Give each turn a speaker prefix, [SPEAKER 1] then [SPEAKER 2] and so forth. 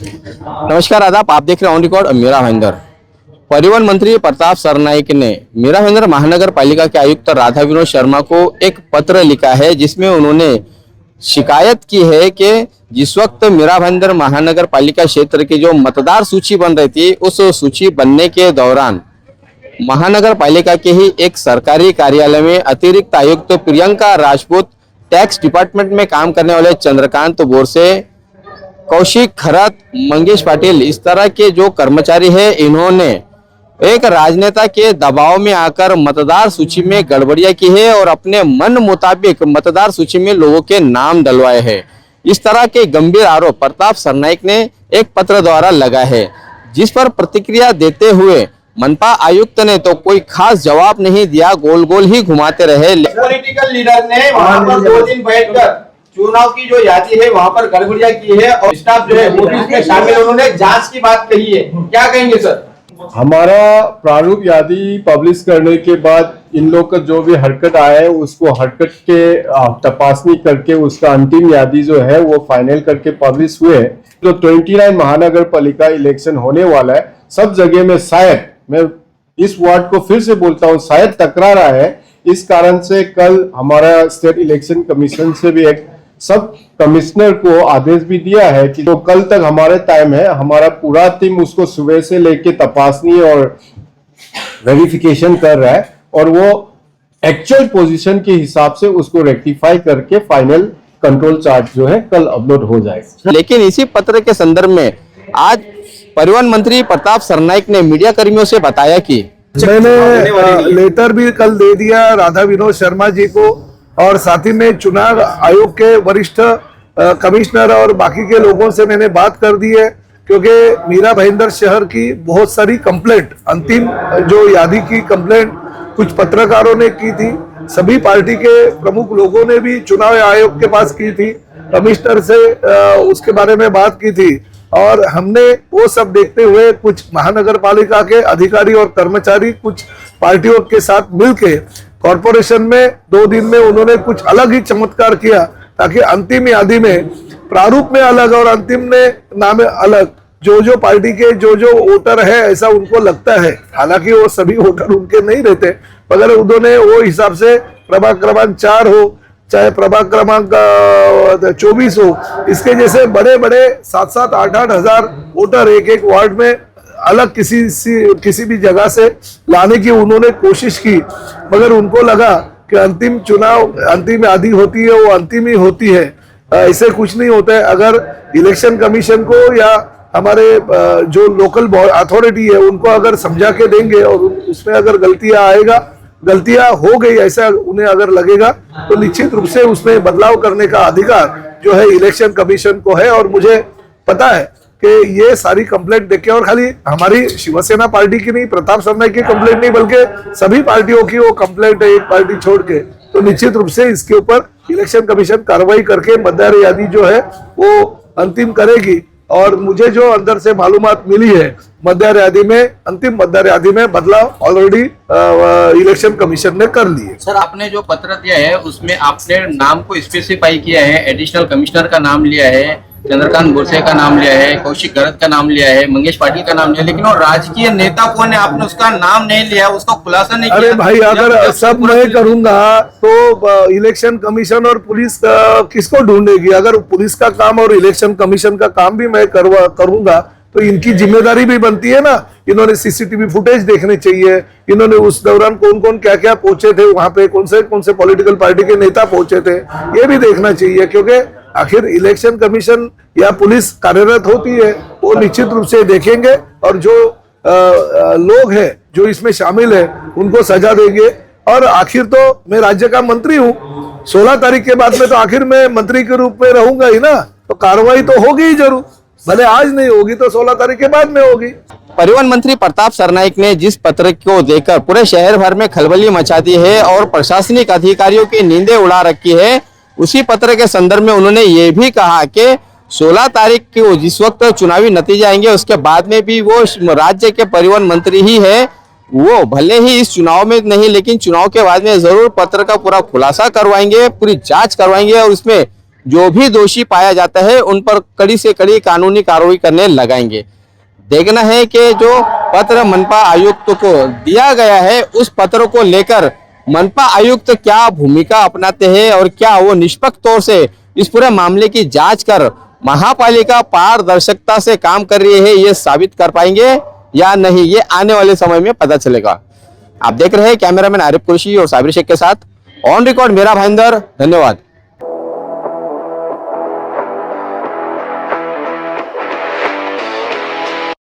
[SPEAKER 1] नमस्कार आदाब, आप देख रहे हैं ऑन रिकॉर्ड मीरा भाईंदर। परिवहन मंत्री प्रताप सरनाईक ने मीरा भाईंदर महानगर पालिका के आयुक्त राधा विनोद शर्मा को एक पत्र लिखा है, जिसमें उन्होंने शिकायत की है कि जिस वक्त मीरा भाईंदर महानगर पालिका क्षेत्र की जो मतदार सूची बन रही थी, उस सूची बनने के दौरान महानगर पालिका के ही एक सरकारी कार्यालय में अतिरिक्त आयुक्त प्रियंका राजपूत, टैक्स डिपार्टमेंट में काम करने वाले चंद्रकांत बोरसे, कौशिक खरत, मंगेश पाटिल, इस तरह के जो कर्मचारी हैं, इन्होंने एक राजनेता के दबाव में आकर मतदार सूची में गड़बड़ियां की है और अपने मन मुताबिक मतदार सूची में लोगों के नाम डलवाए हैं। इस तरह के गंभीर आरोप प्रताप सरनाईक ने एक पत्र द्वारा लगाए है, जिस पर प्रतिक्रिया देते हुए मनपा आयुक्त ने तो कोई खास जवाब नहीं दिया, गोल गोल ही घुमाते रहे।
[SPEAKER 2] पॉलिटिकल लीडर ने वहां पर 2 दिन बैठकर चुनाव की जो यादी है वहां पर गड़बड़ियां की है और स्टाफ जो है वो भी इसमें शामिल, उन्होंने जांच की बात कही है। क्या कहेंगे सर?
[SPEAKER 3] हमारा प्रारूप यादी पब्लिश करने के बाद इन लोग का जो भी हरकत आया है उसको हरकत के तपासनी करके उसका अंतिम यादी जो है वो फाइनल करके पब्लिश हुए। जो 29 महानगर पालिका इलेक्शन होने वाला है, सब जगह में शायद, मैं इस वार्ड को फिर से बोलता हूँ, शायद टकरा रहा है। इस कारण से कल हमारा स्टेट इलेक्शन कमीशन से भी एक सब कमिश्नर को आदेश भी दिया है कि जो कल तक हमारे टाइम है, हमारा पूरा टीम उसको सुबह से लेके तपासनी और वेरिफिकेशन कर रहा है और वो एक्चुअल पोजीशन के हिसाब से उसको रेक्टिफाई करके फाइनल कंट्रोल चार्ट जो है कल अपलोड हो जाएगा।
[SPEAKER 1] लेकिन इसी पत्र के संदर्भ में आज परिवहन मंत्री प्रताप सरनाईक ने मीडिया कर्मियों से बताया कि
[SPEAKER 4] मैंने लेटर भी कल दे दिया राधा विनोद शर्मा जी को और साथ ही में चुनाव आयोग के वरिष्ठ कमिश्नर और बाकी के लोगों से मैंने बात कर दी है, क्योंकि मीरा भाईंदर शहर की बहुत सारी कंप्लेंट, अंतिम जो यादी की कंप्लेंट कुछ पत्रकारों ने की थी, सभी पार्टी के प्रमुख लोगों ने भी चुनाव आयोग के पास की थी, कमिश्नर से उसके बारे में बात की थी और हमने वो सब देखते हुए कुछ महानगर पालिका के अधिकारी और कर्मचारी कुछ पार्टियों के साथ मिलके कॉर्पोरेशन में 2 दिन में उन्होंने कुछ अलग ही चमत्कार किया, ताकि अंतिम यादी में प्रारूप में अलग और अंतिम में नाम अलग जो पार्टी के जो वोटर है ऐसा उनको लगता है। हालांकि वो सभी वोटर उनके नहीं रहते, मगर उन्होंने वो हिसाब से प्रभाग क्रमांक 4 हो चाहे प्रभाग क्रमांक 24 हो, इसके जैसे बड़े बड़े 7-7, 8-8 हजार वोटर एक वार्ड में अलग किसी भी जगह से लाने की उन्होंने कोशिश की, मगर उनको लगा कि अंतिम चुनाव, अंतिम यादी होती है वो अंतिम ही होती है, ऐसे कुछ नहीं होता है। अगर इलेक्शन कमीशन को या हमारे जो लोकल अथॉरिटी है उनको अगर समझा के देंगे और उसमें अगर गलतियां हो गई ऐसा उन्हें अगर लगेगा तो निश्चित रूप से उसमें बदलाव करने का अधिकार जो है इलेक्शन कमीशन को है। और मुझे पता है कि ये सारी कंप्लेंट देख के, और खाली हमारी शिवसेना पार्टी की नहीं, प्रताप सरनाईक की कंप्लेंट नहीं, बल्कि सभी पार्टियों की वो कंप्लेंट है एक पार्टी छोड़ के, तो निश्चित रूप से इसके ऊपर इलेक्शन कमीशन कार्रवाई करके मतदार यादी जो है वो अंतिम करेगी। और मुझे जो अंदर से मालूमात मिली है, मतदार यादी में, अंतिम मतदार यादी में बदलाव ऑलरेडी इलेक्शन कमीशन ने कर लिए।
[SPEAKER 1] सर, आपने जो पत्र दिया है उसमें आपने नाम को स्पेसिफाई किया है, एडिशनल कमिश्नर का नाम लिया है, चंद्रकांत बोरसे का नाम लिया है, कौशिक खरत का नाम लिया है, मंगेश पाटिल का नाम लिया है, लेकिन वो राजकीय नेता कौन है आपने उसका नाम नहीं लिया, उसका खुलासा नहीं किया।
[SPEAKER 4] अरे भाई, अगर सब मैं करूंगा तो इलेक्शन कमीशन और पुलिस किसको ढूंढेगी? अगर पुलिस का काम और इलेक्शन कमीशन का काम भी मैं करूंगा तो इनकी जिम्मेदारी भी बनती है ना। इन्होंने सीसीटीवी फुटेज देखने चाहिए, इन्होंने उस दौरान कौन कौन क्या क्या पहुंचे थे वहां पे, कौन से पॉलिटिकल पार्टी के नेता पहुंचे थे, ये भी देखना चाहिए, क्योंकि आखिर इलेक्शन कमीशन या पुलिस कार्यरत होती है, वो निश्चित रूप से देखेंगे और जो लोग हैं जो इसमें शामिल है उनको सजा देंगे। और आखिर तो मैं राज्य का मंत्री हूँ, 16 तारीख के बाद में तो आखिर मैं मंत्री के रूप में रहूंगा ही ना, तो कार्रवाई तो होगी ही जरूर, भले आज नहीं होगी तो 16 तारीख के बाद में होगी।
[SPEAKER 1] परिवहन मंत्री प्रताप सरनाईक ने जिस पत्र को देखकर पूरे शहर भर में खलबली मचा दी है और प्रशासनिक अधिकारियों की नींदें उड़ा रखी है, उसी पत्र के संदर्भ में उन्होंने ये भी कहा कि 16 तारीख को जिस वक्त चुनावी नतीजे आएंगे उसके बाद में भी वो राज्य के परिवहन मंत्री ही है, वो भले ही इस चुनाव में नहीं लेकिन चुनाव के बाद में जरूर पत्र का पूरा खुलासा करवाएंगे, पूरी जांच करवाएंगे और उसमें जो भी दोषी पाया जाता है उन पर कड़ी से कड़ी कानूनी कार्रवाई करने लगाएंगे। देखना है कि जो पत्र मनपा आयुक्त को दिया गया है उस पत्र को लेकर मनपा आयुक्त क्या भूमिका अपनाते हैं और क्या वो निष्पक्ष तौर से इस पूरे मामले की जांच कर महापालिका पारदर्शिता से काम कर रही है ये साबित कर पाएंगे या नहीं, ये आने वाले समय में पता चलेगा। आप देख रहे हैं कैमरामैन आरिफ कुरैशी और साबिर शेख के साथ ऑन रिकॉर्ड मेरा भाईंदर। धन्यवाद।